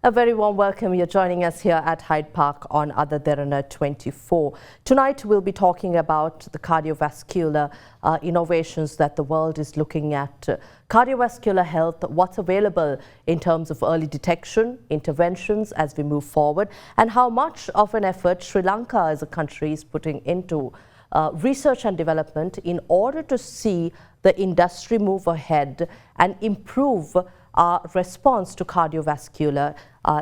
A very warm welcome. You're joining us here at Hyde Park on Derana 24. Tonight we'll be talking about the cardiovascular innovations that the world is looking at. Cardiovascular health, what's available in terms of early detection, interventions as we move forward, and how much of an effort Sri Lanka as a country is putting into research and development in order to see the industry move ahead and improve our response to cardiovascular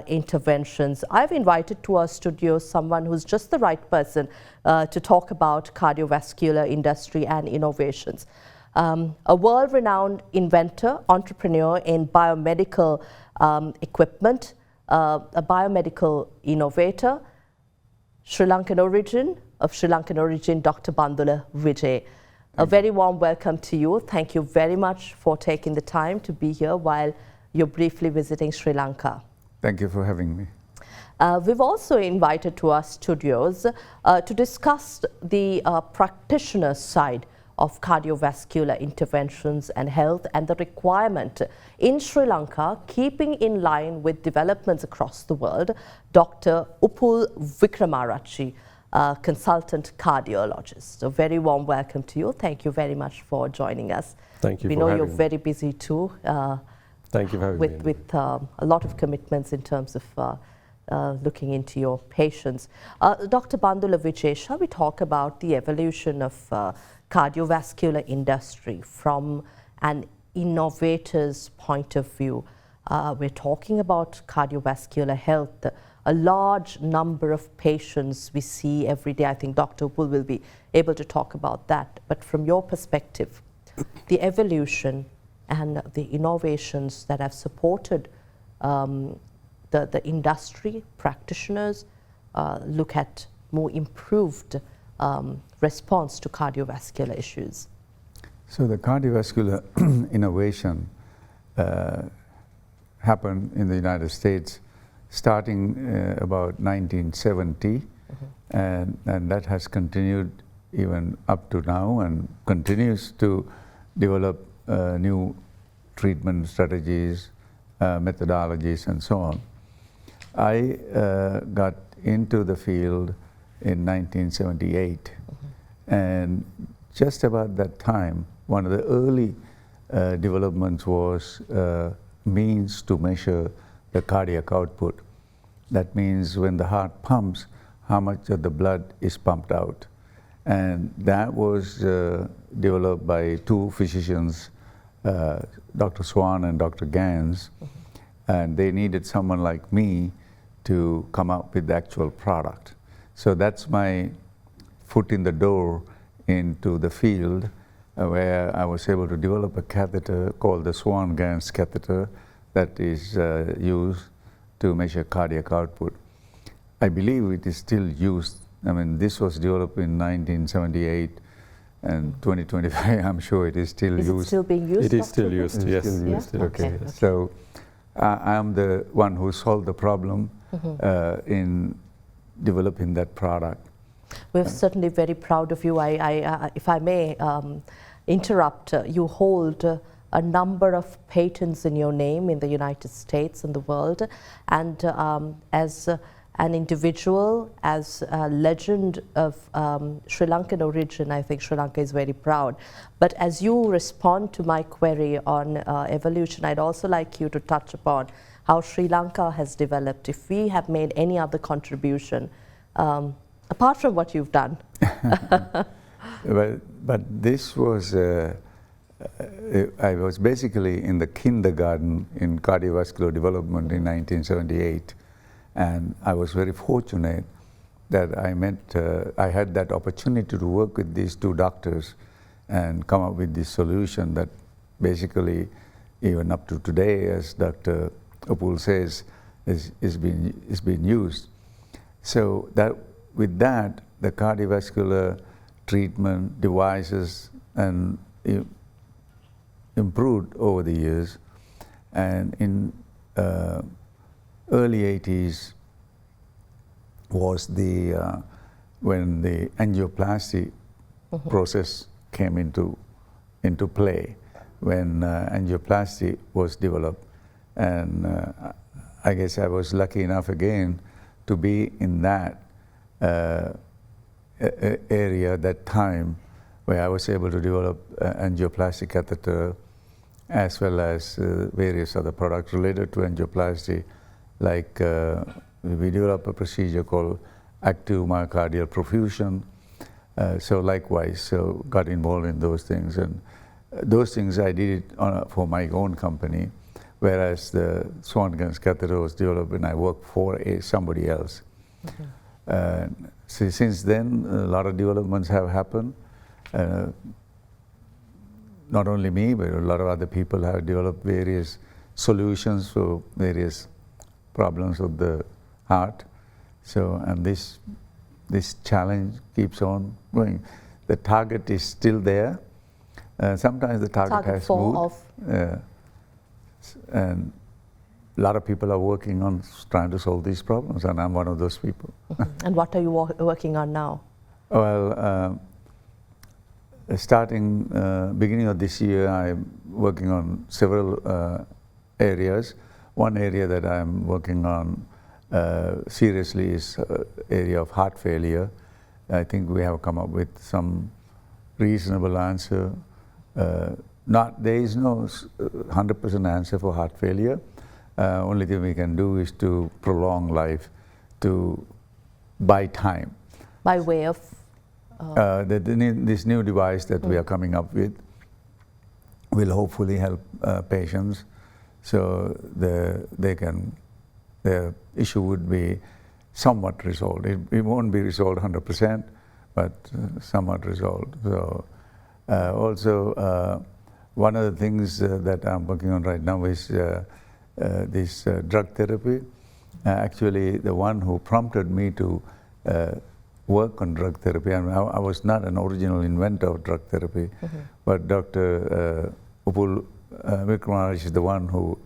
interventions. I've invited to our studio someone who's just the right person to talk about cardiovascular industry and innovations. A world-renowned inventor, entrepreneur in biomedical equipment, a biomedical innovator, Sri Lankan origin, Dr. Bandula Wijay. A very warm welcome to you. Thank you very much for taking the time to be here while you're briefly visiting Sri Lanka. Thank you for having me. We've also invited to our studios to discuss the practitioner side of cardiovascular interventions and health and the requirement in Sri Lanka, keeping in line with developments across the world, Dr. Upul Wickramarachi, consultant cardiologist. A very warm welcome to you. Thank you very much for joining us. Thank you we for know having you're me. very busy too. Thank you for having me. With a lot of commitments in terms of looking into your patients. Dr. Bandula Wijay, shall we talk about the evolution of cardiovascular industry from an innovator's point of view? We're talking about cardiovascular health. A large number of patients we see every day. I think Dr. Upul will be able to talk about that. But from your perspective, the evolution and the innovations that have supported the industry, practitioners, look at more improved response to cardiovascular issues. So the cardiovascular innovation happened in the United States starting about 1970, and that has continued even up to now and continues to develop new treatment strategies, methodologies, and so on. I got into the field in 1978, and just about that time, one of the early developments was means to measure the cardiac output. That means when the heart pumps, how much of the blood is pumped out. And that was developed by two physicians, Dr. Swan and Dr. Gans, and they needed someone like me to come up with the actual product. So that's my foot in the door into the field, where I was able to develop a catheter called the Swan-Gans catheter that is used to measure cardiac output. I believe it is still used. I mean, this was developed in 1978, and 2025, I'm sure it is still used. Is it still being used? It is still used, yes. Still used. Yeah? Okay. Okay. So I'm the one who solved the problem in developing that product. We're certainly very proud of you. If I may interrupt, you hold a number of patents in your name in the United States and the world, and as an individual, as a legend of Sri Lankan origin, I think Sri Lanka is very proud. But as you respond to my query on evolution, I'd also like you to touch upon how Sri Lanka has developed, if we have made any other contribution, apart from what you've done. But this was, I was basically in the kindergarten in cardiovascular development in 1978. And I was very fortunate that I had that opportunity to work with these two doctors and come up with this solution that basically, even up to today, as Dr. Upul says, is being used. So that with that, the cardiovascular treatment devices and improved over the years, and in early 80s was the when the angioplasty process came into play, when angioplasty was developed, and I guess I was lucky enough again to be in that area, that time, where I was able to develop angioplasty catheter as well as various other products related to angioplasty, like we developed a procedure called active myocardial perfusion. So likewise, so got involved in those things, and those things I did it for my own company, whereas the Swan-Ganz catheter was developed when I worked for somebody else. So since then, a lot of developments have happened. Not only me, but a lot of other people have developed various solutions for various problems of the heart. So, and this challenge keeps on going. The target is still there. Sometimes the target has moved. And a lot of people are working on trying to solve these problems, and I'm one of those people. And what are you working on now? Well, starting beginning of this year, I'm working on several areas. One area that I'm working on seriously is area of heart failure. I think we have come up with some reasonable answer. There is no 100% answer for heart failure. Only thing we can do is to prolong life, to buy time. By way of? This new device that we are coming up with will hopefully help patients, so their issue would be somewhat resolved. It won't be resolved 100%, but somewhat resolved. So also one of the things that I'm working on right now is this drug therapy. Actually, the one who prompted me to work on drug therapy, and I was not an original inventor of drug therapy, but Dr. Upul Wickramarachi is the one who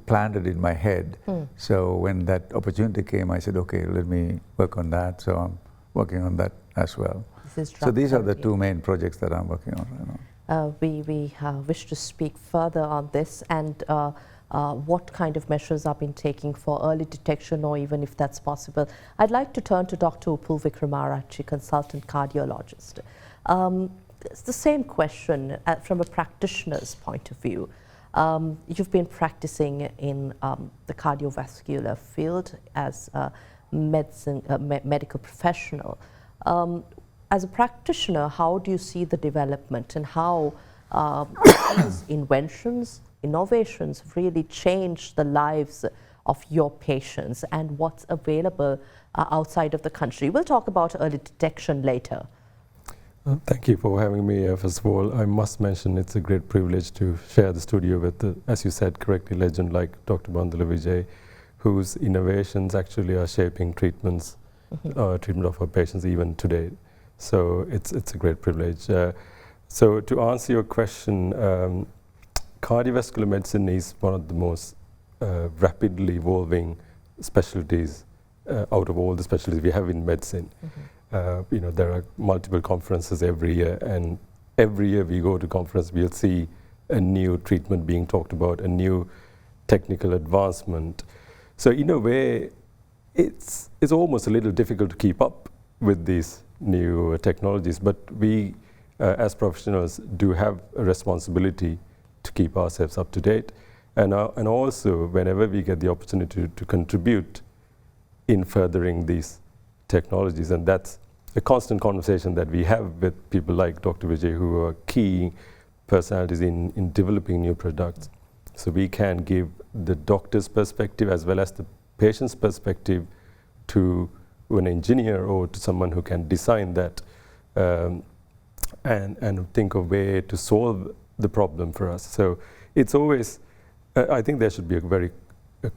planted it in my head. So when that opportunity came, I said, okay, let me work on that. So I'm working on that as well. So these are the two main projects that I'm working on right now. We wish to speak further on this, and what kind of measures are being taken for early detection, or even if that's possible. I'd like to turn to Dr. Upul Wickramarachi, consultant cardiologist. It's the same question from a practitioner's point of view. You've been practicing in the cardiovascular field as a medical professional. As a practitioner, how do you see the development, and how these inventions, innovations really change the lives of your patients, and what's available outside of the country? We'll talk about early detection later. Thank you for having me. First of all, I must mention it's a great privilege to share the studio with, as you said correctly, legend like Dr. Bandula Wijay, whose innovations actually are shaping treatments, treatment of our patients even today. So it's a great privilege. So to answer your question, cardiovascular medicine is one of the most rapidly evolving specialties out of all the specialties we have in medicine. There are multiple conferences every year, and every year we go to conference, we'll see a new treatment being talked about, a new technical advancement. So in a way, it's almost a little difficult to keep up with these new technologies, but we as professionals do have a responsibility to keep ourselves up to date, and also whenever we get the opportunity to contribute in furthering these technologies, and that's a constant conversation that we have with people like Dr. Wijay, who are key personalities in developing new products. So we can give the doctor's perspective as well as the patient's perspective to an engineer or to someone who can design that and think of a way to solve the problem for us. So it's always, I think there should be a very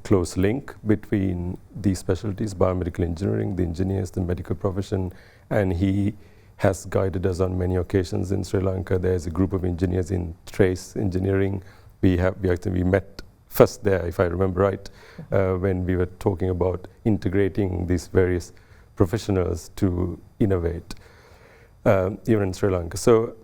close link between these specialties, biomedical engineering, the engineers, the medical profession, and he has guided us on many occasions in Sri Lanka. There's a group of engineers in trace engineering. We met first there, if I remember right, when we were talking about integrating these various professionals to innovate, even in Sri Lanka. So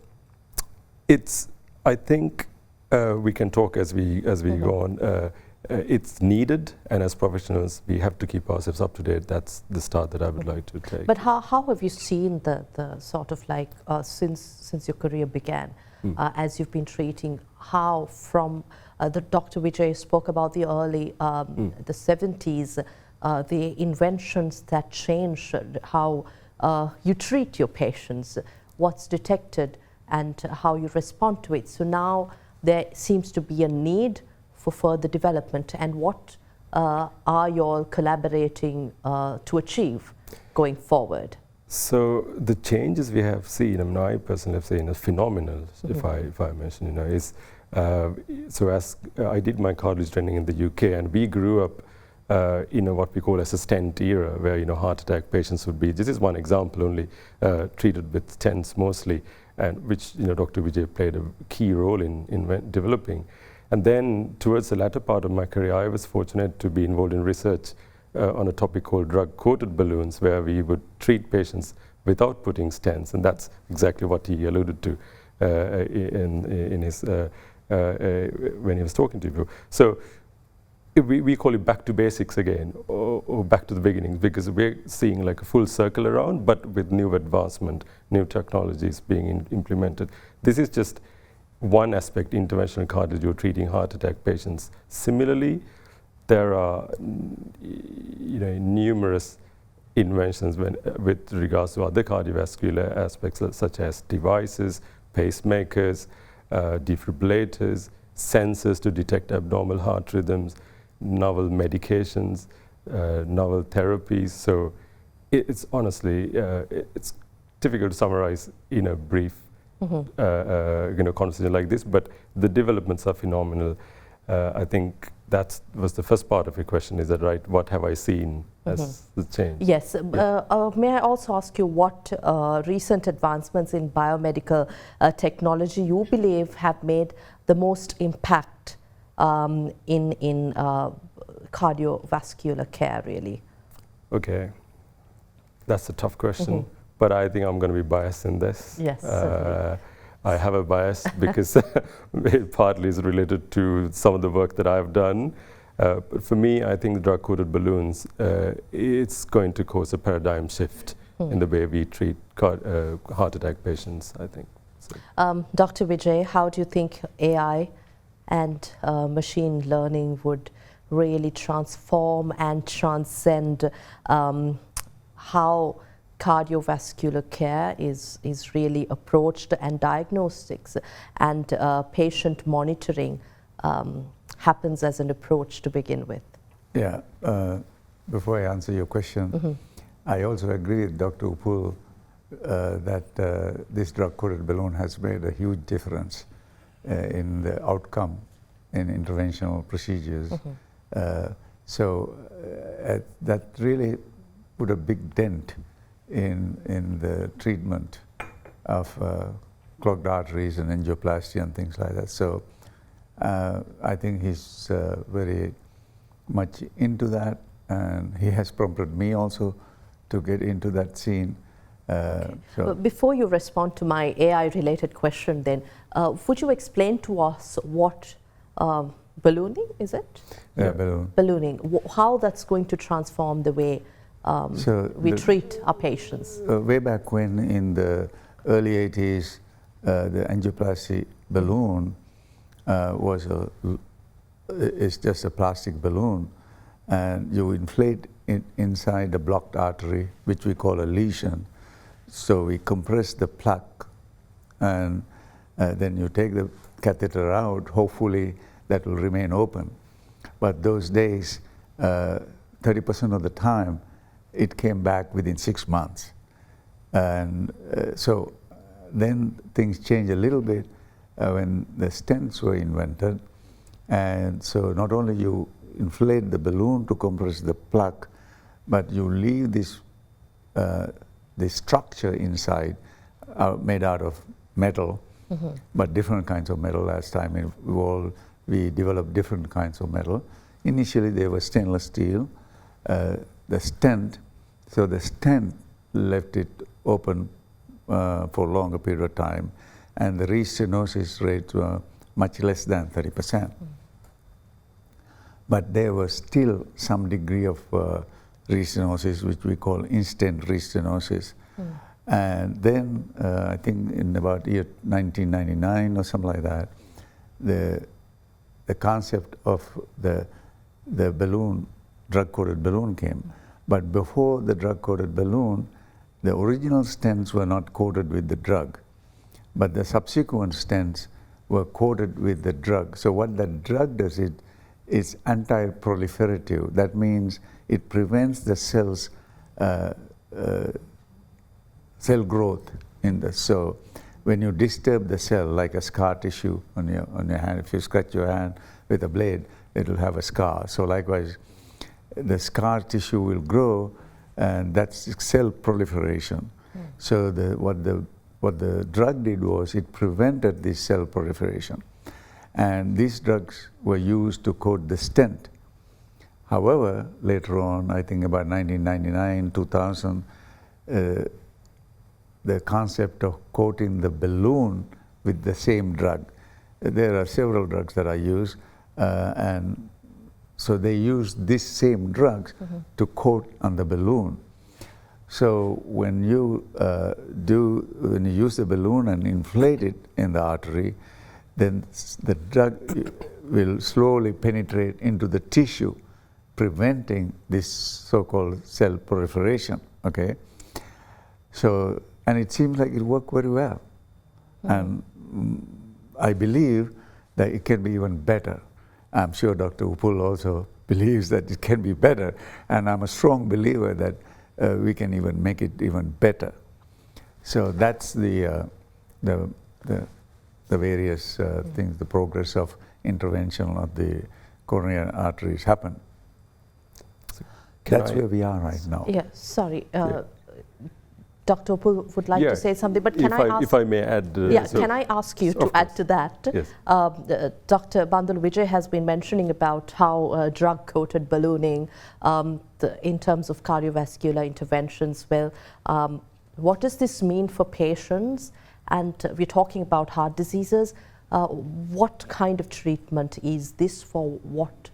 I think we can talk as we go on. it's needed, and as professionals, we have to keep ourselves up to date. That's the start that I would like to take. But how have you seen the sort of like, since your career began, as you've been treating, how from, the Dr. Wijay spoke about the early, the 70s, the inventions that changed how you treat your patients, what's detected and how you respond to it. So now there seems to be a need for further development, and what are you all collaborating to achieve going forward? So the changes we have seen, I mean, I personally have seen as phenomenal, if I mention, is so as I did my cardiology training in the UK, and we grew up in what we call as a stent era, where heart attack patients would be. This is one example only, treated with stents mostly, and which Dr. Wijay played a key role in developing. And then towards the latter part of my career, I was fortunate to be involved in research on a topic called drug-coated balloons, where we would treat patients without putting stents, and that's exactly what he alluded to in his when he was talking to you. So we call it back to basics again, or back to the beginning, because we're seeing like a full circle around, but with new advancement, new technologies being implemented. This is just one aspect, interventional cardiology, or treating heart attack patients. Similarly, there are numerous inventions with regards to other cardiovascular aspects, such as devices, pacemakers, defibrillators, sensors to detect abnormal heart rhythms, novel medications, novel therapies. So it's honestly, it's difficult to summarize in a brief conversation like this, but the developments are phenomenal. I think that was the first part of your question, is that right? What have I seen as the change? Yes. May I also ask you what recent advancements in biomedical technology you believe have made the most impact in cardiovascular care, really? Okay. That's a tough question, but I think I'm going to be biased in this. Yes. I have a bias because it partly is related to some of the work that I've done. But for me, I think the drug-coated balloons, it's going to cause a paradigm shift in the way we treat heart attack patients, I think. So. Dr. Wijay, how do you think AI and machine learning would really transform and transcend how cardiovascular care is really approached, and diagnostics and patient monitoring happens as an approach to begin with? Yeah, before I answer your question, I also agree with Dr. Upul that this drug-coated balloon has made a huge difference in the outcome in interventional procedures. That really put a big dent in the treatment of clogged arteries and angioplasty and things like that. So I think he's very much into that, and he has prompted me also to get into that scene. So before you respond to my AI-related question, then, would you explain to us what ballooning is it? Yeah, ballooning. How that's going to transform the way we treat our patients? Way back when, in the early 80s, the angioplasty balloon is just a plastic balloon, and you inflate it inside a blocked artery, which we call a lesion. So we compress the plaque, and then you take the catheter out. Hopefully that will remain open. But those days, 30% of the time, it came back within 6 months. And so then things changed a little bit when the stents were invented. And so not only you inflate the balloon to compress the plaque, but you leave this structure inside made out of metal, but different kinds of metal. Last time we developed different kinds of metal. Initially they were stainless steel. The stent left it open for a longer period of time, and the restenosis rates were much less than 30%. but there was still some degree of restenosis, which we call instant restenosis. And then I think in about year 1999 or something like that, the concept of the balloon, drug-coated balloon came. But before the drug-coated balloon, the original stents were not coated with the drug, but the subsequent stents were coated with the drug. So what the drug does, it's anti-proliferative. That means it prevents the cells cell growth in the. So when you disturb the cell, like a scar tissue on your hand, if you scratch your hand with a blade, it will have a scar. So likewise, the scar tissue will grow, and that's cell proliferation. So what the drug did was it prevented this cell proliferation. And these drugs were used to coat the stent. However, later on, I think about 1999, 2000, the concept of coating the balloon with the same drug. There are several drugs that are used, and so they use these same drugs to coat on the balloon. So when you use the balloon and inflate it in the artery, then the drug will slowly penetrate into the tissue, preventing this so-called cell proliferation. Okay, so and it seems like it worked very well, and I believe that it can be even better. I'm sure Dr. Upul also believes that it can be better, and I'm a strong believer that we can even make it even better. So that's the various things, the progress of intervention of the coronary arteries happen. So that's where we are right now. Yeah, sorry. Dr. Upul would like to say something, but can I ask? If I may add. Can I ask you to add to that? Yes. Dr. Bandula Wijay has been mentioning about how drug-coated ballooning in terms of cardiovascular interventions. Well, what does this mean for patients? And we're talking about heart diseases. What kind of treatment is this for what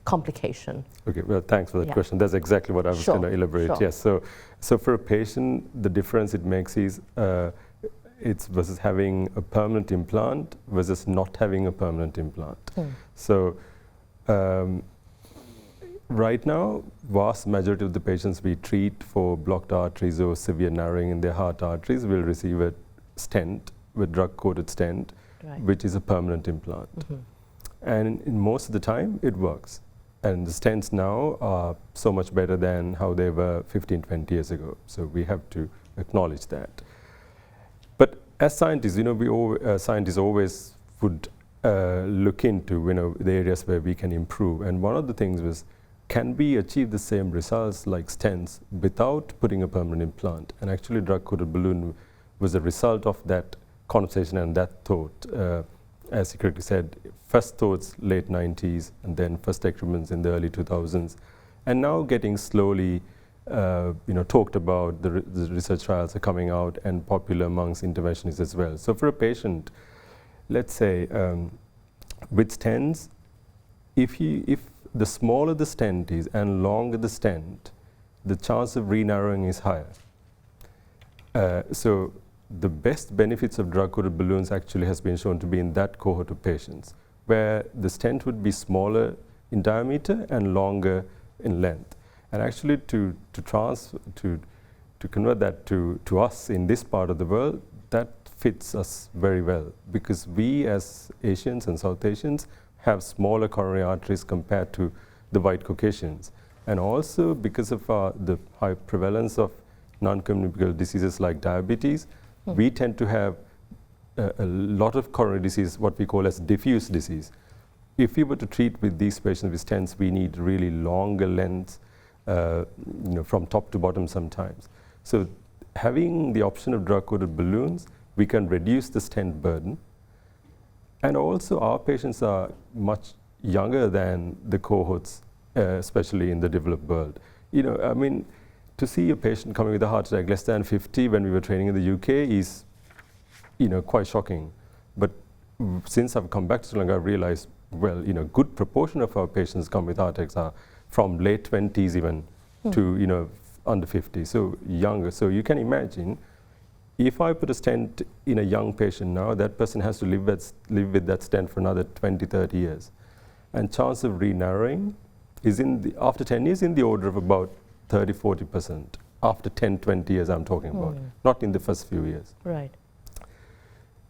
complication? Okay, well, thanks for that question. That's exactly what I was going to elaborate. Yes, so for a patient, the difference it makes is it's versus having a permanent implant versus not having a permanent implant. So right now, vast majority of the patients we treat for blocked arteries or severe narrowing in their heart arteries will receive a stent, with drug-coated stent, which is a permanent implant. And in most of the time, it works. And the stents now are so much better than how they were 15, 20 years ago. So we have to acknowledge that. But as scientists, scientists always would look into the areas where we can improve. And one of the things was, can we achieve the same results like stents without putting a permanent implant? And actually, drug-coated balloon was a result of that conversation and that thought. As you correctly said, first thoughts late 90s, and then first experiments in the early 2000s, and now getting slowly, talked about. The research trials are coming out and popular amongst interventionists as well. So for a patient, let's say with stents, if the smaller the stent is and longer the stent, the chance of re-narrowing is higher. So the best benefits of drug-coated balloons actually has been shown to be in that cohort of patients, where the stent would be smaller in diameter and longer in length. And actually to convert that to us in this part of the world, that fits us very well, because we as Asians and South Asians have smaller coronary arteries compared to the white Caucasians. And also because of the high prevalence of non-communicable diseases like diabetes, we tend to have a lot of coronary disease, what we call as diffuse disease. If we were to treat with these patients with stents, we need really longer lengths, from top to bottom sometimes. So having the option of drug-coated balloons, we can reduce the stent burden. And also our patients are much younger than the cohorts, especially in the developed world. To see a patient coming with a heart attack less than 50 when we were training in the UK is, quite shocking. But since I've come back to Sri Lanka, I've realized well, good proportion of our patients come with heart attacks are from late 20s even to, under 50, so younger. So you can imagine, if I put a stent in a young patient now, that person has to live with that stent for another 20, 30 years. And chance of re-narrowing is after 10 years in the order of about 30, 40%. After 10, 20 years I'm talking about, not in the first few years. Right.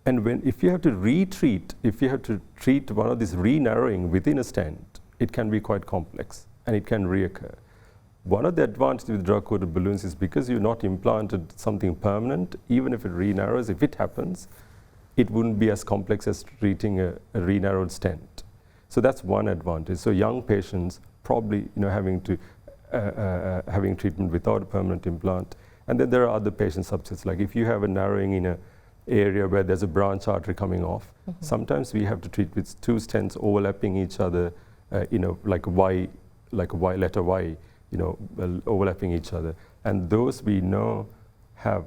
And if you have to treat one of these re-narrowing within a stent, it can be quite complex and it can reoccur. One of the advantages with drug-coated balloons is because you've not implanted something permanent, even if it re-narrows, if it happens, it wouldn't be as complex as treating a re-narrowed stent. So that's one advantage. So young patients probably having treatment without a permanent implant. And then there are other patient subsets, like if you have a narrowing in an area where there's a branch artery coming off, sometimes we have to treat with two stents overlapping each other, like a letter Y, overlapping each other. And those we know have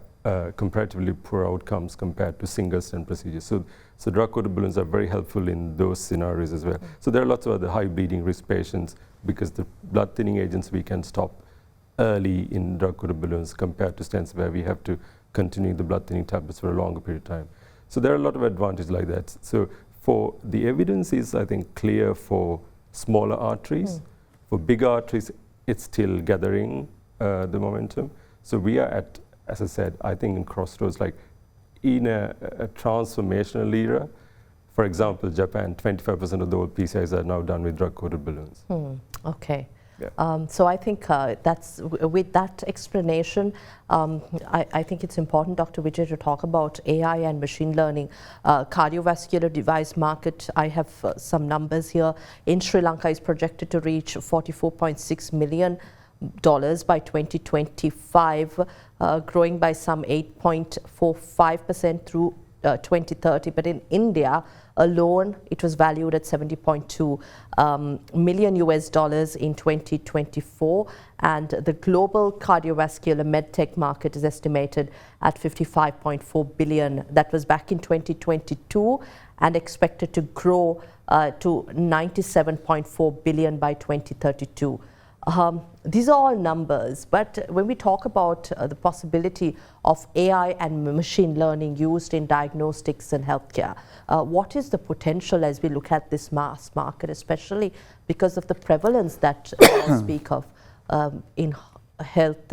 comparatively poor outcomes compared to single stent procedures. So drug-coated balloons are very helpful in those scenarios as well. So there are lots of other high bleeding risk patients, because the blood thinning agents we can stop early in drug-coated balloons compared to stents where we have to continue the blood thinning tablets for a longer period of time. So there are a lot of advantages like that. So for the evidence is, I think, clear for smaller arteries. For big arteries, it's still gathering the momentum. So we are at, as I said, I think in crossroads, like in a transformational era. For example, Japan, 25% of the old PCIs are now done with drug-coated balloons. Okay. Yeah. So I think with that explanation, I think it's important, Dr. Wijay, to talk about AI and machine learning. Cardiovascular device market, I have some numbers here. In Sri Lanka is projected to reach $44.6 million by 2025, growing by some 8.45% through 2030. But in India alone, it was valued at $70.2 million in 2024, and the global cardiovascular medtech market is estimated at $55.4 billion. That was back in 2022, and expected to grow to $97.4 billion by 2032. These are all numbers, but when we talk about the possibility of AI and machine learning used in diagnostics and healthcare, what is the potential as we look at this mass market, especially because of the prevalence that we speak of in health,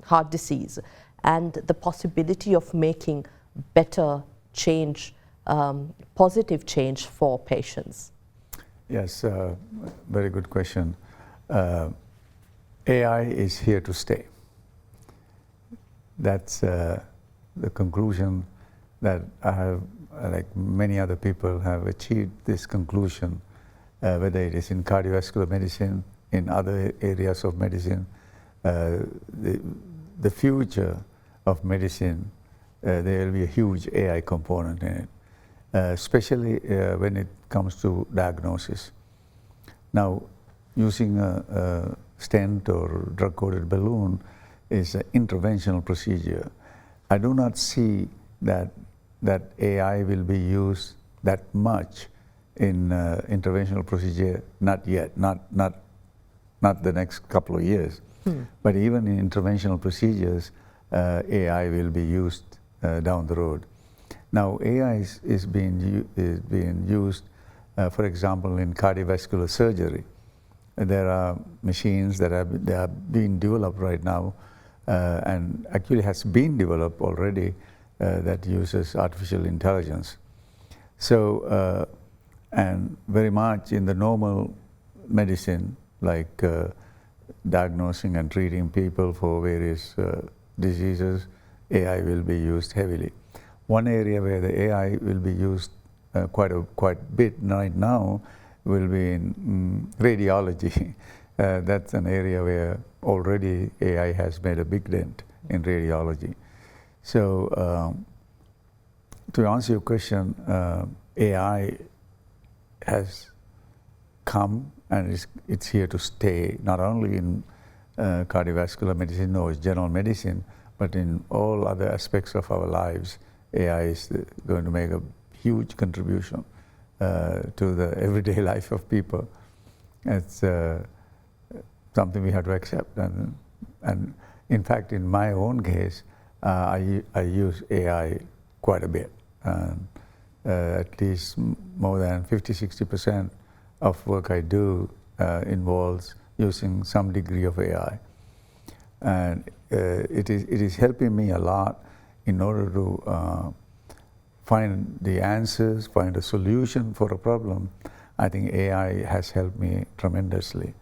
heart disease, and the possibility of making better change, positive change for patients? Yes, very good question. AI is here to stay. That's the conclusion that I have, like many other people have achieved this conclusion, whether it is in cardiovascular medicine, in other areas of medicine. The future of medicine, there will be a huge AI component in it, especially when it comes to diagnosis. Now, using a stent or drug-coated balloon is an interventional procedure. I do not see that AI will be used that much in interventional procedure, not yet, not the next couple of years. But even in interventional procedures, AI will be used down the road. Now, AI is being used, for example, in cardiovascular surgery. There are machines that are being developed right now, and actually has been developed already, that uses artificial intelligence. So, and very much in the normal medicine, like diagnosing and treating people for various diseases, AI will be used heavily. One area where the AI will be used quite a bit right now will be in radiology. That's an area where already AI has made a big dent in radiology. So to answer your question, AI has come and it's here to stay, not only in cardiovascular medicine or general medicine, but in all other aspects of our lives. AI is going to make a huge contribution to the everyday life of people. It's something we have to accept. And in fact, in my own case, I use AI quite a bit. At least more than 50–60% of work I do involves using some degree of AI. And it is helping me a lot in order to find the answers, find a solution for a problem. I think AI has helped me tremendously.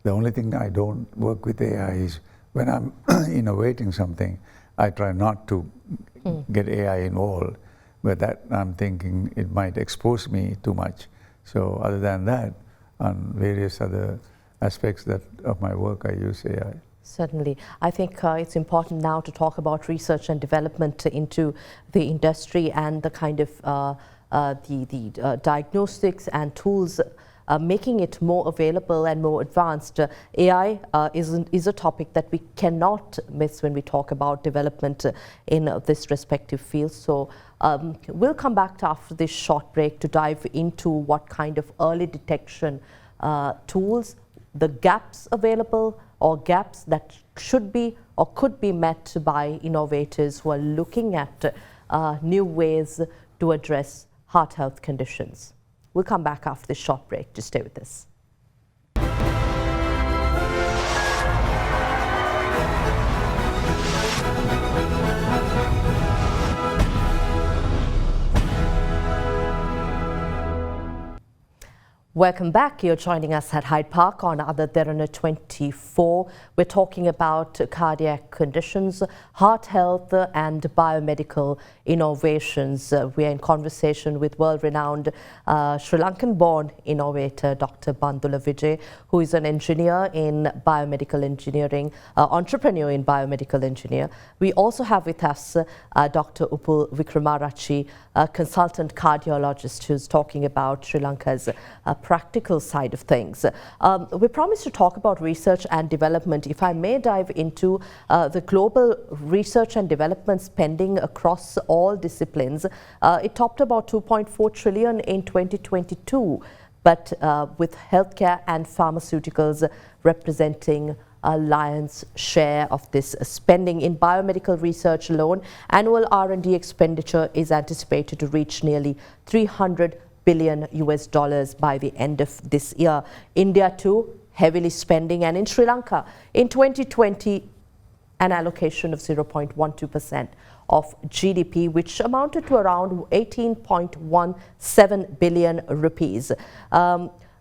The only thing I don't work with AI is when I'm innovating something, I try not to get AI involved, but that I'm thinking it might expose me too much. So other than that, on various other aspects of my work, I use AI. Certainly. I think it's important now to talk about research and development into the industry and the kind of diagnostics and tools making it more available and more advanced. AI is a topic that we cannot miss when we talk about development in this respective field. So we'll come back to after this short break to dive into what kind of early detection tools, the gaps available or gaps that should be or could be met by innovators who are looking at new ways to address heart health conditions. We'll come back after this short break. Just stay with us. Welcome back. You're joining us at Hyde Park on Derana 24. We're talking about cardiac conditions, heart health and biomedical innovations. We're in conversation with world-renowned Sri Lankan-born innovator Dr. Bandula Wijay, who is an engineer in biomedical engineering, entrepreneur in biomedical engineer. We also have with us Dr. Upul Wickramarachi, a consultant cardiologist who's talking about Sri Lanka's practical side of things. We promised to talk about research and development. If I may dive into the global research and development spending across all disciplines, it topped about 2.4 trillion in 2022, but with healthcare and pharmaceuticals representing a lion's share of this spending. In biomedical research alone, annual R&D expenditure is anticipated to reach nearly $300 billion by the end of this year. India too, heavily spending, and in Sri Lanka in 2020, an allocation of 0.12% of GDP, which amounted to around 18.17 billion rupees.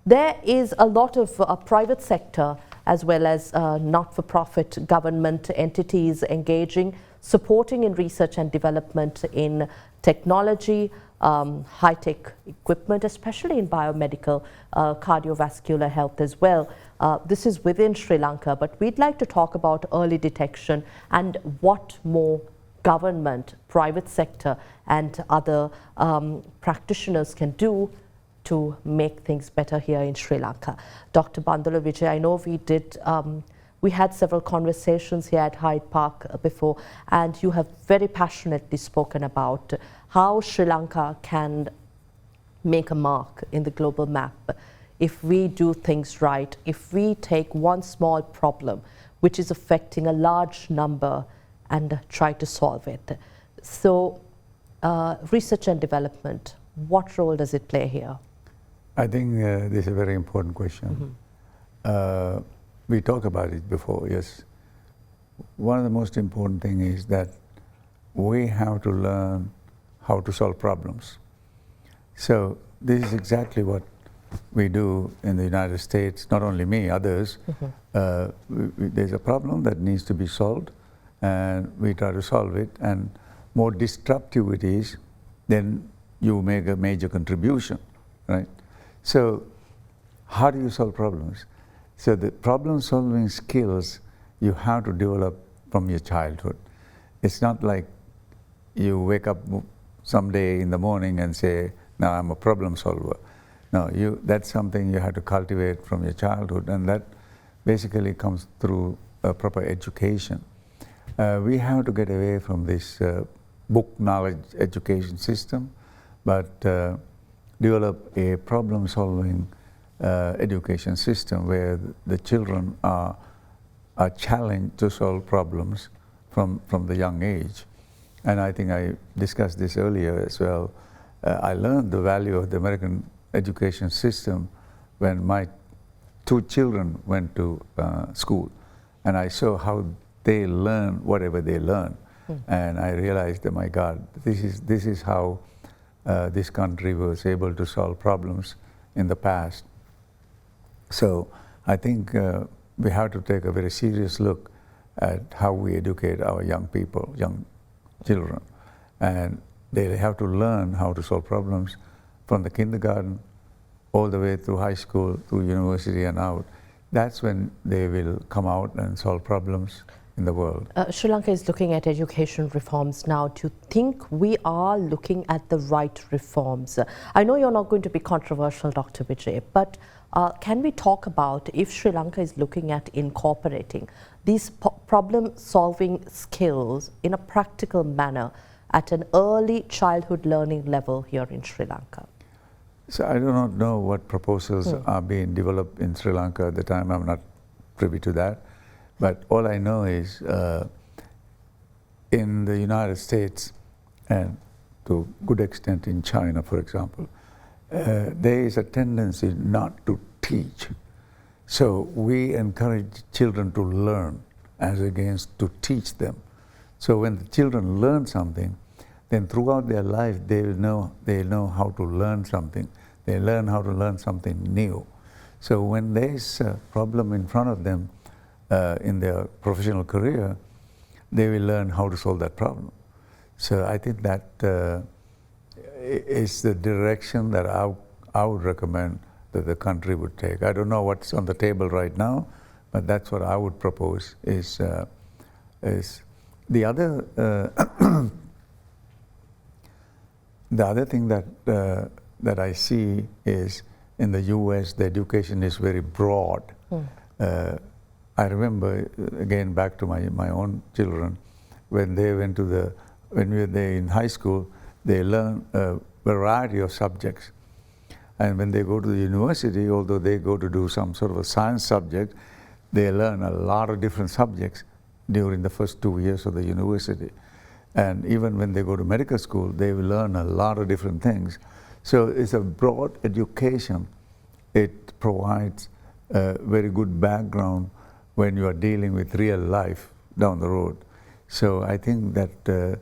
There is a lot of private sector as well as not-for-profit government entities engaging, supporting in research and development in technology, high-tech equipment, especially in biomedical, cardiovascular health as well. This is within Sri Lanka, but we'd like to talk about early detection and what more government, private sector and other practitioners can do to make things better here in Sri Lanka. Dr. Bandula Wijay, I know we had several conversations here at Hyde Park before, and you have very passionately spoken about how Sri Lanka can make a mark in the global map if we do things right, if we take one small problem which is affecting a large number and try to solve it. So research and development, what role does it play here? I think this is a very important question. We talked about it before, yes. One of the most important things is that we have to learn how to solve problems. So this is exactly what we do in the United States, not only me, others. There's a problem that needs to be solved, and we try to solve it, and more disruptive it is, then you make a major contribution, right? So how do you solve problems? So the problem-solving skills you have to develop from your childhood. It's not like you wake up someday in the morning and say, now I'm a problem solver. No, that's something you have to cultivate from your childhood, and that basically comes through a proper education. We have to get away from this book knowledge education system, but develop a problem-solving education system where the children are challenged to solve problems from the young age. And I think I discussed this earlier as well. I learned the value of the American education system when my 2 children went to school, and I saw how they learn whatever they learn. And I realized that, my God, this is how this country was able to solve problems in the past. So I think we have to take a very serious look at how we educate our young people, young children. And they have to learn how to solve problems from the kindergarten all the way through high school, through university and out. That's when they will come out and solve problems in the world. Sri Lanka is looking at education reforms now. Do you think we are looking at the right reforms? I know you're not going to be controversial, Dr. Wijay, but can we talk about if Sri Lanka is looking at incorporating these problem-solving skills in a practical manner at an early childhood learning level here in Sri Lanka? So I do not know what proposals are being developed in Sri Lanka at the time. I'm not privy to that. But all I know is in the United States and to a good extent in China, for example, there is a tendency not to teach. So we encourage children to learn as against to teach them. So when the children learn something, then throughout their life they know how to learn something. They learn how to learn something new. So when there's a problem in front of them in their professional career, they will learn how to solve that problem. So I think that is the direction that I would recommend that the country would take. I don't know what's on the table right now, but that's what I would propose. Is the other the other thing that I see is in the U.S. the education is very broad. I remember, again, back to my own children, when they went to when we were there in high school, they learn a variety of subjects. And when they go to the university, although they go to do some sort of a science subject, they learn a lot of different subjects during the first 2 years of the university. And even when they go to medical school, they will learn a lot of different things. So it's a broad education. It provides a very good background when you are dealing with real life down the road. So I think that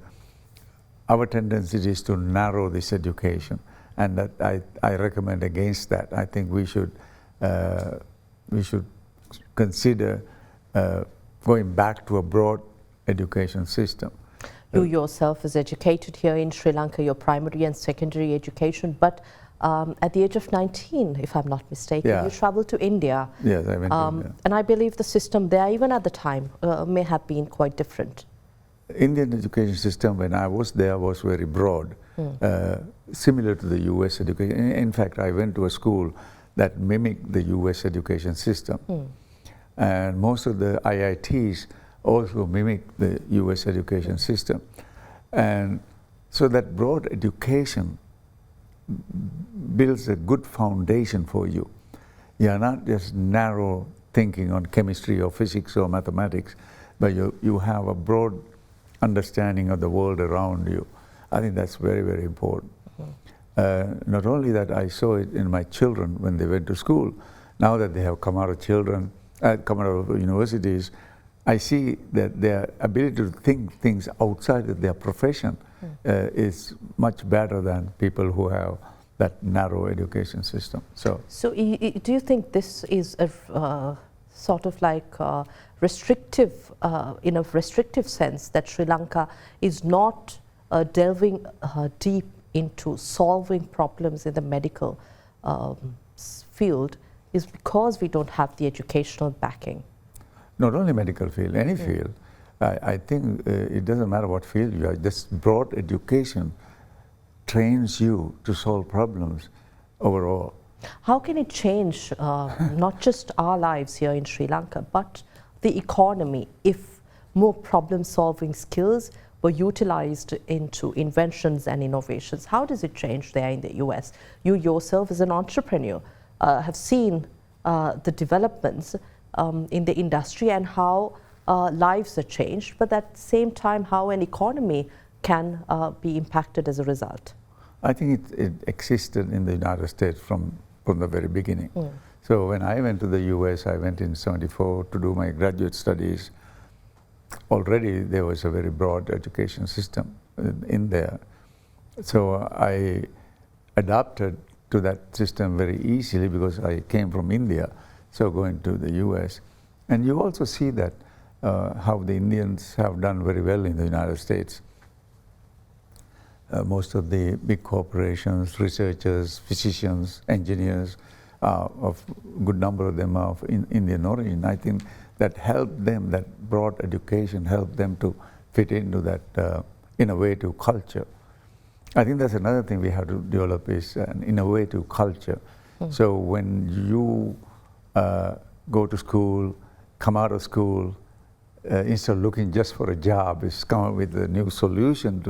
our tendency is to narrow this education, and that I recommend against that. I think we should consider going back to a broad education system. You yourself is educated here in Sri Lanka, your primary and secondary education, but at the age of 19, if I'm not mistaken, you traveled to India. Yes, I went to India. And I believe the system there, even at the time, may have been quite different. Indian education system, when I was there, was very broad, similar to the US education. In fact, I went to a school that mimicked the US education system. And most of the IITs also mimic the US education system. And so that broad education builds a good foundation for you. You are not just narrow thinking on chemistry or physics or mathematics, but you have a broad understanding of the world around you. I think that's very, very important. Not only that, I saw it in my children when they went to school. Now that they have come out of universities, I see that their ability to think things outside of their profession is much better than people who have that narrow education system. So do you think this is a sort of like restrictive, in a restrictive sense, that Sri Lanka is not delving deep into solving problems in the medical field is because we don't have the educational backing? Not only medical field, any field. I think it doesn't matter what field you are, this broad education trains you to solve problems overall. How can it change not just our lives here in Sri Lanka, but the economy, if more problem-solving skills were utilized into inventions and innovations. How does it change there in the US? You yourself as an entrepreneur have seen the developments in the industry and how lives are changed, but at the same time how an economy can be impacted as a result. I think it existed in the United States from the very beginning. So when I went to the US, I went in '74 to do my graduate studies. Already there was a very broad education system in there. So I adapted to that system very easily because I came from India, so going to the US. And you also see that how the Indians have done very well in the United States. Most of the big corporations, researchers, physicians, engineers, of good number of them are of Indian origin. I think that helped them, that broad education helped them to fit into that innovative culture. I think that's another thing we have to develop is an innovative culture. So when you go to school, come out of school, instead of looking just for a job, is come up with a new solution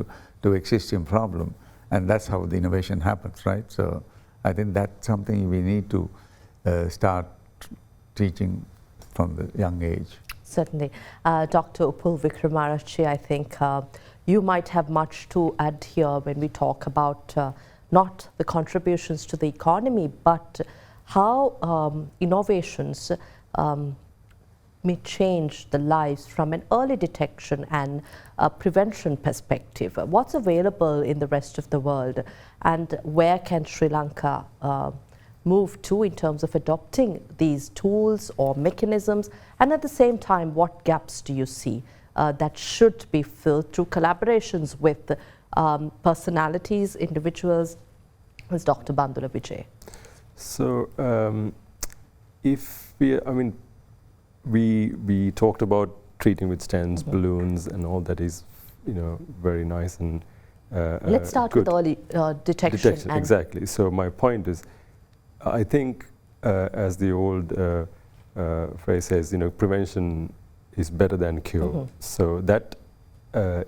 to existing problem. And that's how the innovation happens, right? So I think that's something we need to start teaching from the young age. Certainly. Dr. Upul Wickramarachi, I think you might have much to add here when we talk about not the contributions to the economy, but how innovations may change the lives from an early detection and prevention perspective. What's available in the rest of the world, and where can Sri Lanka move to in terms of adopting these tools or mechanisms, and at the same time, what gaps do you see that should be filled through collaborations with personalities, individuals, as Dr. Bandula Wijay? So we talked about treating with stents, balloons, and all that is, very nice and let's start good. with early detection. Exactly. So my point is, I think as the old phrase says, prevention is better than cure. So that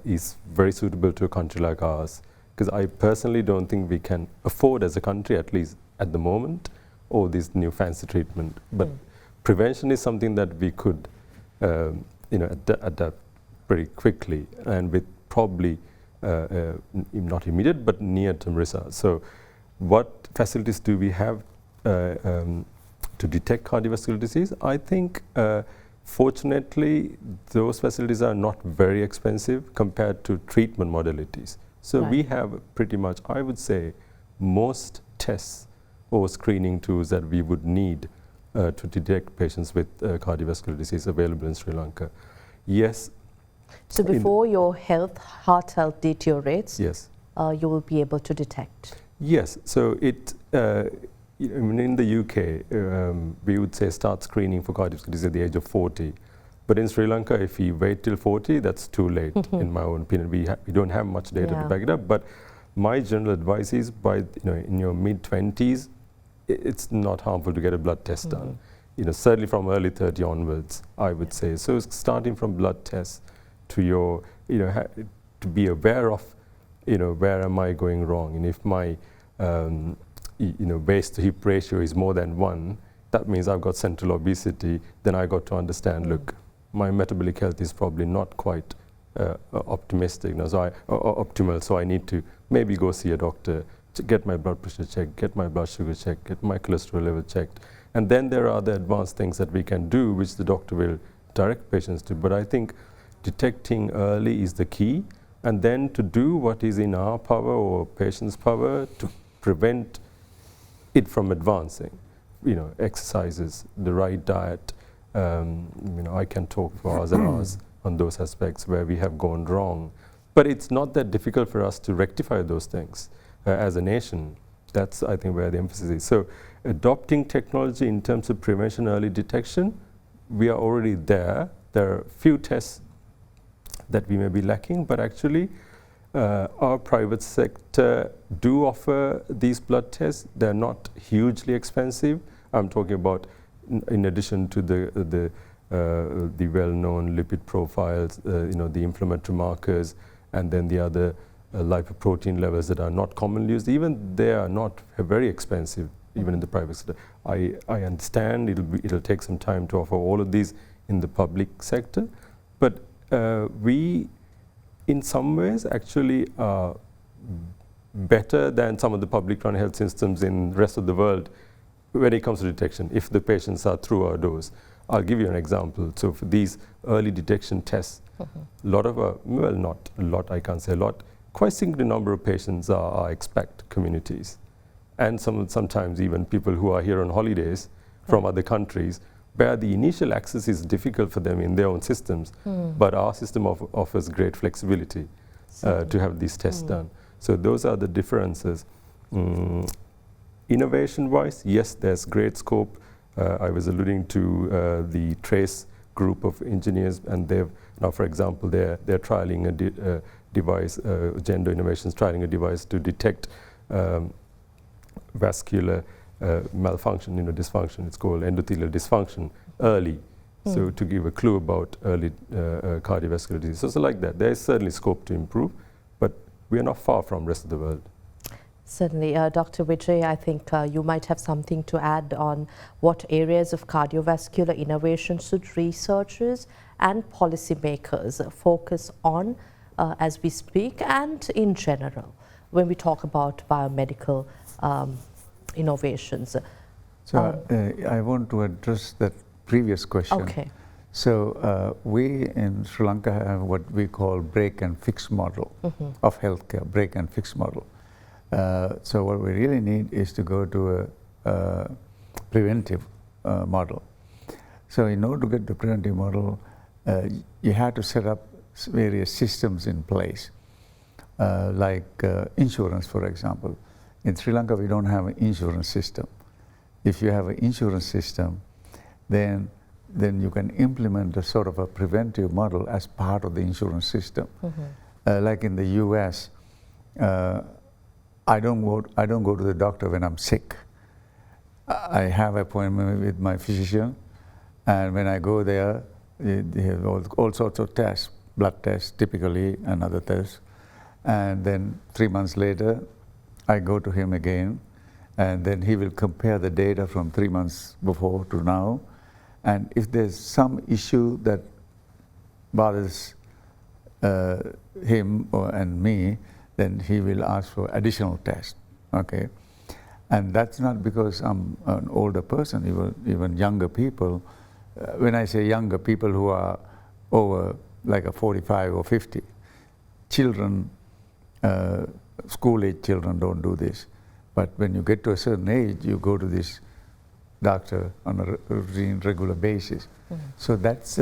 is very suitable to a country like ours, because I personally don't think we can afford as a country, at least at the moment, all this new fancy treatment. But prevention is something that we could, adapt pretty quickly, and with probably not immediate but near-term results. So, what facilities do we have to detect cardiovascular disease? I think, fortunately, those facilities are not very expensive compared to treatment modalities. So we have pretty much, I would say, most tests or screening tools that we would need to detect patients with cardiovascular disease available in Sri Lanka. Yes. So before your heart health deteriorates, yes, you will be able to detect. Yes. So in the UK, we would say start screening for cardiovascular disease at the age of 40. But in Sri Lanka, if we wait till 40, that's too late, in my own opinion. We don't have much data to back it up. But my general advice is, by in your mid-20s, it's not harmful to get a blood test done. Certainly from early 30 onwards, I would say. So starting from blood tests to your, to be aware of, where am I going wrong? And if my, waist to hip ratio is more than 1, that means I've got central obesity. Then I got to understand, look, my metabolic health is probably not quite optimistic, optimal. So I need to maybe go see a doctor, to get my blood pressure checked, get my blood sugar checked, get my cholesterol level checked. And then there are other advanced things that we can do, which the doctor will direct patients to. But I think detecting early is the key, and then to do what is in our power or patient's power to prevent it from advancing. Exercises, the right diet. I can talk for hours and hours on those aspects where we have gone wrong. But it's not that difficult for us to rectify those things as a nation. That's, I think, where the emphasis is. So adopting technology in terms of prevention, early detection, we are already there. There are few tests that we may be lacking, but actually our private sector do offer these blood tests. They're not hugely expensive. I'm talking about, in addition to the well-known lipid profiles, the inflammatory markers, and then the other lipoprotein levels that are not commonly used. Even they are not very expensive, even in the private sector. I understand it'll take some time to offer all of these in the public sector, but we, in some ways, actually are better than some of the public-run health systems in the rest of the world when it comes to detection, if the patients are through our doors. I'll give you an example. So for these early detection tests, a lot of, well, not a lot, I can't say a lot, quite significant number of patients are expat communities. And sometimes even people who are here on holidays from other countries, where the initial access is difficult for them in their own systems, but our system offers great flexibility to have these tests done. So those are the differences. Innovation-wise, yes, there's great scope. I was alluding to the TRACE group of engineers, and they've now, for example, they're trialing a device, Gender Innovations trialing a device to detect vascular malfunction, dysfunction. It's called endothelial dysfunction early, so to give a clue about early cardiovascular disease. So like that, there is certainly scope to improve, but we are not far from the rest of the world. Certainly. Dr. Wijay, I think you might have something to add on what areas of cardiovascular innovation should researchers and policymakers focus on as we speak, and in general, when we talk about biomedical innovations. So I want to address that previous question. Okay. So we in Sri Lanka have what we call break and fix model of healthcare, break and fix model. So what we really need is to go to a preventive model. So in order to get the preventive model, you have to set up various systems in place, like insurance, for example. In Sri Lanka, we don't have an insurance system. If you have an insurance system, then you can implement a sort of a preventive model as part of the insurance system. Like in the US, I don't go to the doctor when I'm sick. I have an appointment with my physician, and when I go there, they have all sorts of tests, blood tests typically, and other tests. And then 3 months later, I go to him again, and then he will compare the data from 3 months before to now. And if there's some issue that bothers him and me, then he will ask for additional tests, okay? And that's not because I'm an older person, even younger people. When I say younger, people who are over like a 45 or 50. Children, school-age children don't do this. But when you get to a certain age, you go to this doctor on a regular basis. So that's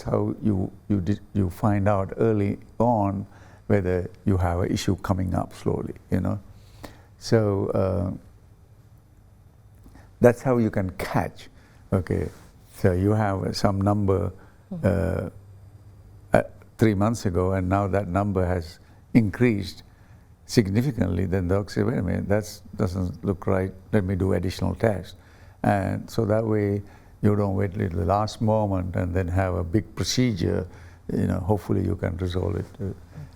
how you find out early on whether you have an issue coming up slowly, So that's how you can catch, okay? So you have some number 3 months ago, and now that number has increased significantly. Then the doctor says, wait a minute, that doesn't look right, let me do additional tests. And so that way you don't wait till the last moment and then have a big procedure, hopefully you can resolve it.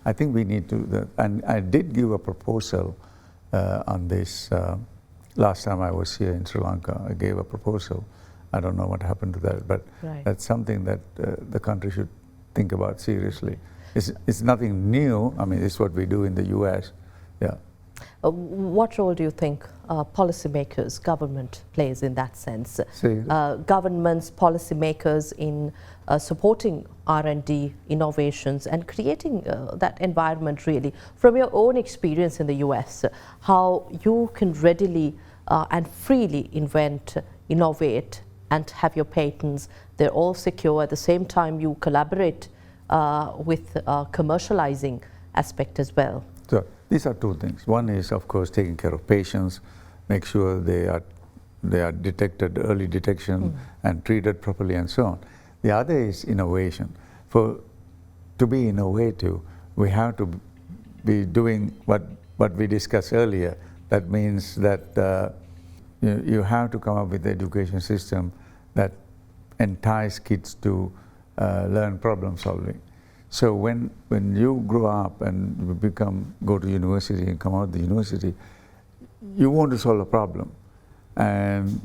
I think we need to, and I did give a proposal on this last time I was here in Sri Lanka. I gave a proposal. I don't know what happened to that, but that's something that the country should think about seriously. It's nothing new. I mean, it's what we do in the US. Yeah. What role do you think policymakers, government plays in that sense? Governments, policymakers in supporting R&D innovations and creating that environment really. From your own experience in the US, how you can readily and freely invent, innovate, and have your patents, they're all secure. At the same time, you collaborate with commercializing aspect as well. So these are two things. One is, of course, taking care of patients, make sure they are detected, early detection, and treated properly, and so on. The other is innovation. To be innovative, we have to be doing what we discussed earlier. That means that you have to come up with an education system that entice kids to learn problem solving. So when you grow up and you go to university and come out of the university, you want to solve a problem. And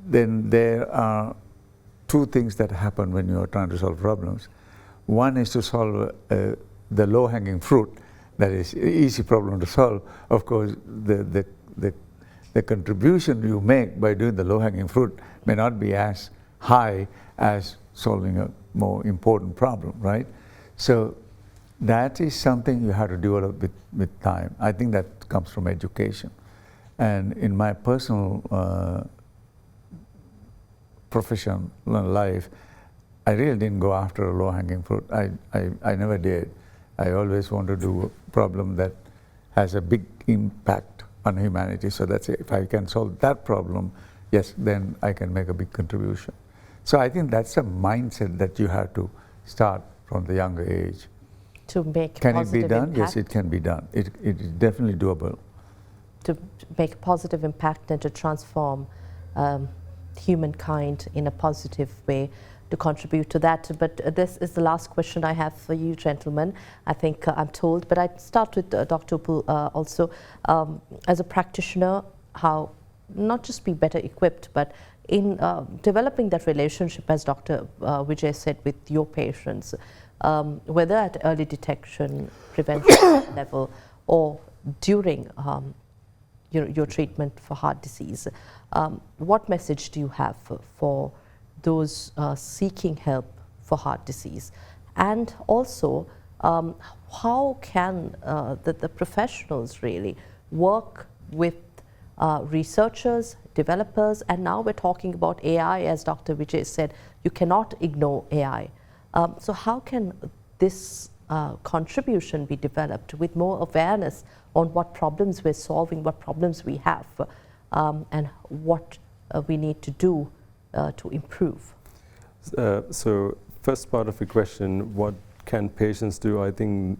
then there are two things that happen when you are trying to solve problems. One is to solve the low-hanging fruit, that is an easy problem to solve. Of course, the contribution you make by doing the low-hanging fruit may not be as high as solving a more important problem, right? So that is something you have to develop with time. I think that comes from education. And in my personal professional life, I really didn't go after a low-hanging fruit. I never did. I always want to do a problem that has a big impact on humanity. So that's it. If I can solve that problem, yes, then I can make a big contribution. So I think that's a mindset that you have to start from the younger age. To make Can positive it be done? impact? Yes, it can be done. It is definitely doable. To make a positive impact and to transform humankind in a positive way, to contribute to that. But this is the last question I have for you, gentlemen. I think I'm told, but I'd start with Dr. Upul also. As a practitioner, how not just be better equipped, but in developing that relationship, as Dr. Wijay said, with your patients, whether at early detection, prevention level, or during your treatment for heart disease, what message do you have for those seeking help for heart disease? And also, how can the professionals really work with researchers, developers, and now we're talking about AI, as Dr. Wijay said, you cannot ignore AI. So how can this contribution be developed with more awareness on what problems we're solving, what problems we have, and what we need to do to improve? So first part of the question, what can patients do? I think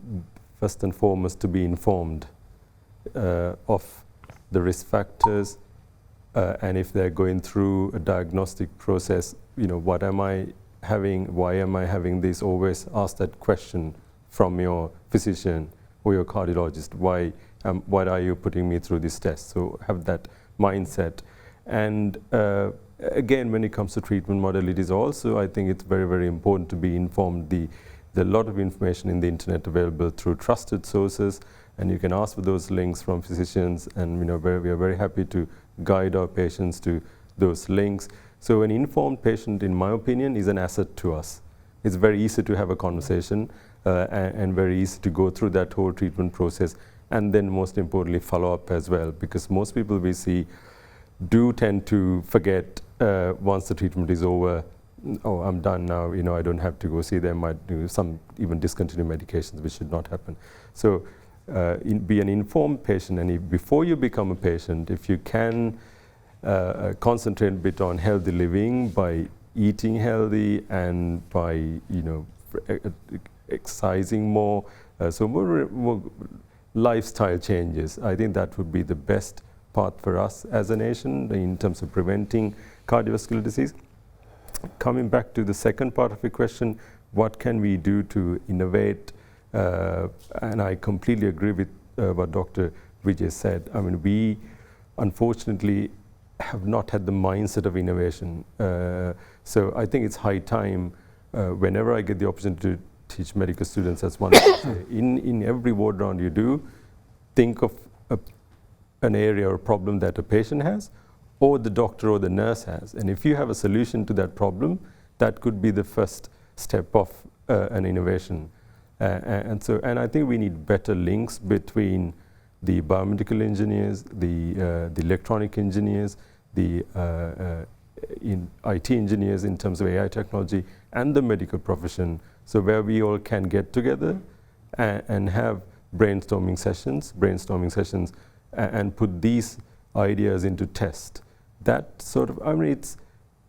first and foremost to be informed of the risk factors, and if they're going through a diagnostic process, what am I having, why am I having this? Always ask that question from your physician or your cardiologist. Why are you putting me through this test? So have that mindset. And again, when it comes to treatment modalities also, I think it's very, very important to be informed. There's a lot of information in the internet available through trusted sources, and you can ask for those links from physicians, and we are very happy to guide our patients to those links. So an informed patient, in my opinion, is an asset to us. It's very easy to have a conversation and very easy to go through that whole treatment process, and then most importantly follow up as well, because most people we see do tend to forget once the treatment is over. Oh, I'm done now, I don't have to go see them. I do some even discontinue medications, which should not happen. So be an informed patient, and before you become a patient, if you can concentrate a bit on healthy living by eating healthy and by exercising more, so more lifestyle changes, I think that would be the best path for us as a nation in terms of preventing cardiovascular disease. Coming back to the second part of your question, what can we do to innovate? And I completely agree with what Dr. Wijay said. I mean, we unfortunately have not had the mindset of innovation. So I think it's high time, whenever I get the opportunity to teach medical students, as one in every ward round you do, think of an area or problem that a patient has, or the doctor or the nurse has. And if you have a solution to that problem, that could be the first step of an innovation. And I think we need better links between the biomedical engineers, the electronic engineers, the IT engineers in terms of AI technology, and the medical profession. So where we all can get together and have brainstorming sessions, and put these ideas into test. That sort of, I mean,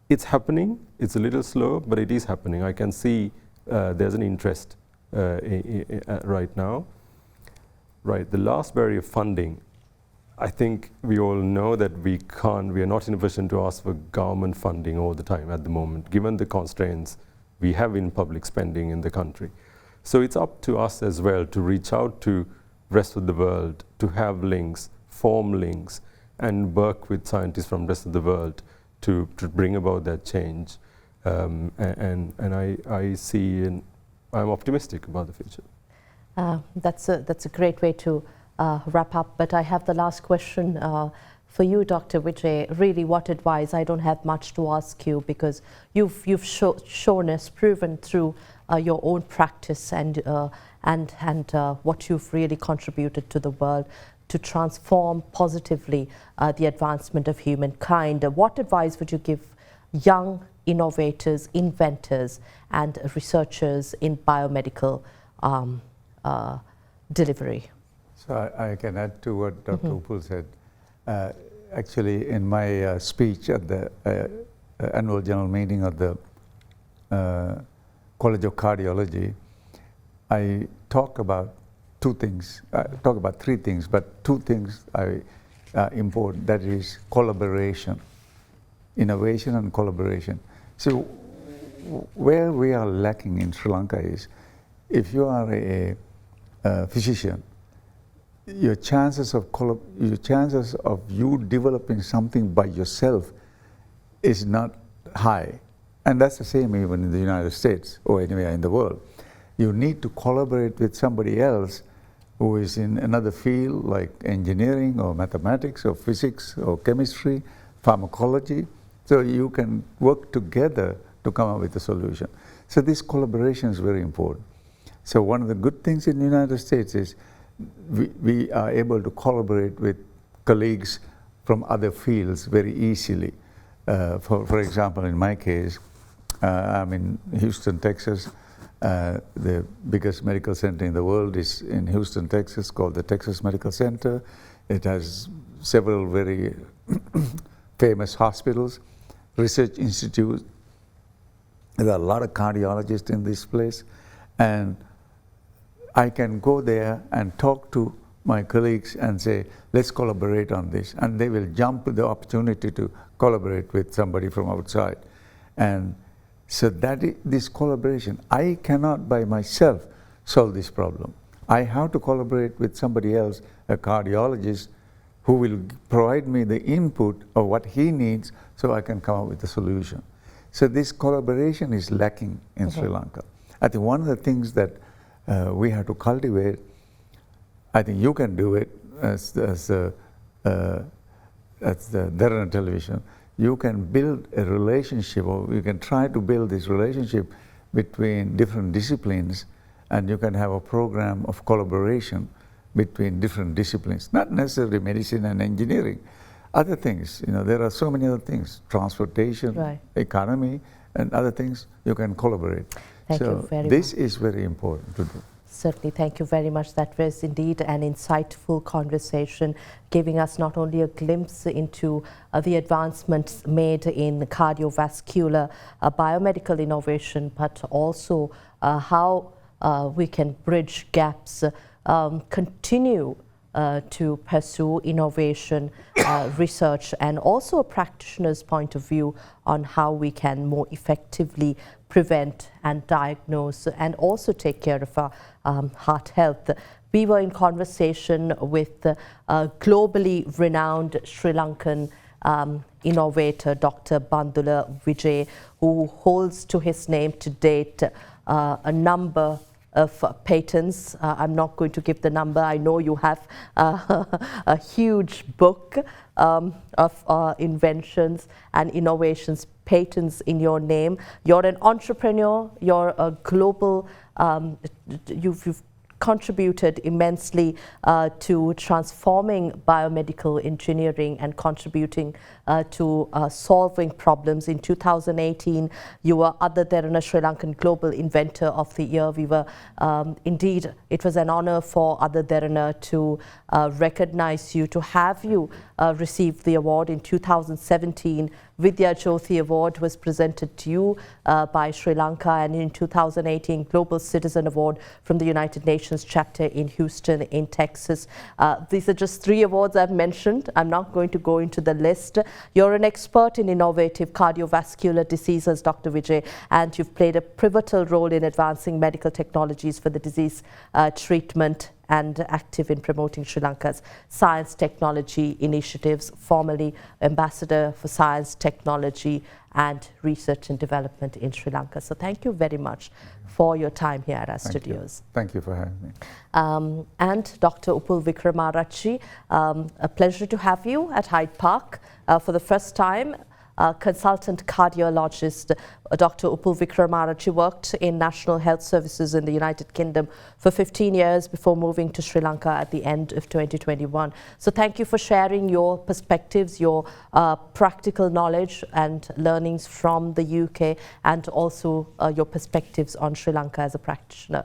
it's happening. It's a little slow, but it is happening. I can see there's an interest right now. Right, the last barrier, funding. I think we all know that we are not in a position to ask for government funding all the time at the moment, given the constraints we have in public spending in the country. So it's up to us as well to reach out to rest of the world, to have links, form links, and work with scientists from the rest of the world to bring about that change. And I see, and I'm optimistic about the future. That's a great way to wrap up, but I have the last question for you, Dr. Wijay. Really, what advice? I don't have much to ask you because you've shown us, proven through your own practice and what you've really contributed to the world to transform positively the advancement of humankind. What advice would you give young innovators, inventors, and researchers in biomedical delivery? So I can add to what Dr. Upul said. Actually, in my speech at the annual general meeting of the College of Cardiology, I talk about two things. I talk about three things, but two things are important. That is collaboration, innovation and collaboration. So where we are lacking in Sri Lanka is, if you are a physician, your chances of you developing something by yourself is not high. And that's the same even in the United States or anywhere in the world. You need to collaborate with somebody else who is in another field like engineering or mathematics or physics or chemistry, pharmacology. So you can work together to come up with a solution. So this collaboration is very important. So one of the good things in the United States is we are able to collaborate with colleagues from other fields very easily. For example, in my case, I'm in Houston, Texas. The biggest medical center in the world is in Houston, Texas, called the Texas Medical Center. It has several very famous hospitals, research institutes. There are a lot of cardiologists in this place. And I can go there and talk to my colleagues and say, let's collaborate on this. And they will jump at the opportunity to collaborate with somebody from outside. And so this collaboration, I cannot by myself solve this problem. I have to collaborate with somebody else, a cardiologist, who will provide me the input of what he needs so I can come up with a solution. So this collaboration is lacking in Sri Lanka. I think one of the things that we have to cultivate, I think you can do it as the Derana television. You can build a relationship, or you can try to build this relationship between different disciplines, and you can have a program of collaboration between different disciplines, not necessarily medicine and engineering. Other things, there are so many other things, transportation, economy, and other things, you can collaborate. Thank you very much. This is very important to do. Certainly, thank you very much. That was indeed an insightful conversation, giving us not only a glimpse into the advancements made in cardiovascular biomedical innovation, but also how we can bridge gaps, continue to pursue innovation, research, and also a practitioner's point of view on how we can more effectively prevent and diagnose and also take care of our heart health. We were in conversation with globally renowned Sri Lankan innovator Dr. Bandula Wijay, who holds to his name to date a number of patents. I'm not going to give the number. I know you have a huge book of inventions and innovations, patents in your name. You're an entrepreneur, you're a global, you've contributed immensely to transforming biomedical engineering and contributing to solving problems. In 2018, you were Athydepark Sri Lankan Global Inventor of the Year. We were, indeed, it was an honor for Athydepark to recognize you, to have you received the award. In 2017, Vidya Jyoti Award was presented to you by Sri Lanka, and in 2018, Global Citizen Award from the United Nations chapter in Houston in Texas. These are just 3 awards I've mentioned. I'm not going to go into the list. You're an expert in innovative cardiovascular diseases, Dr. Wijay, and you've played a pivotal role in advancing medical technologies for the disease treatment and active in promoting Sri Lanka's science technology initiatives, formerly Ambassador for Science, Technology and Research and Development in Sri Lanka. So thank you very much for your time here at our studios. Thank you for having me. And Dr. Upul Wickramarachi, a pleasure to have you at Hyde Park for the first time. Consultant cardiologist Dr. Upul Wickramarachi worked in National Health Services in the United Kingdom for 15 years before moving to Sri Lanka at the end of 2021. So thank you for sharing your perspectives, your practical knowledge and learnings from the UK, and also your perspectives on Sri Lanka as a practitioner.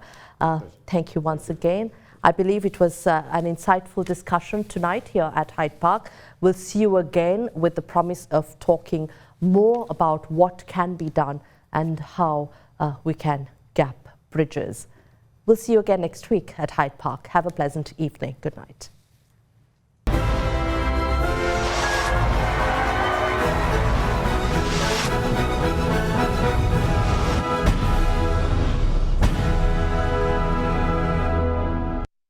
Thank you once again. I believe it was an insightful discussion tonight here at Hyde Park. We'll see you again with the promise of talking more about what can be done and how we can gap bridges. We'll see you again next week at Hyde Park. Have a pleasant evening. Good night.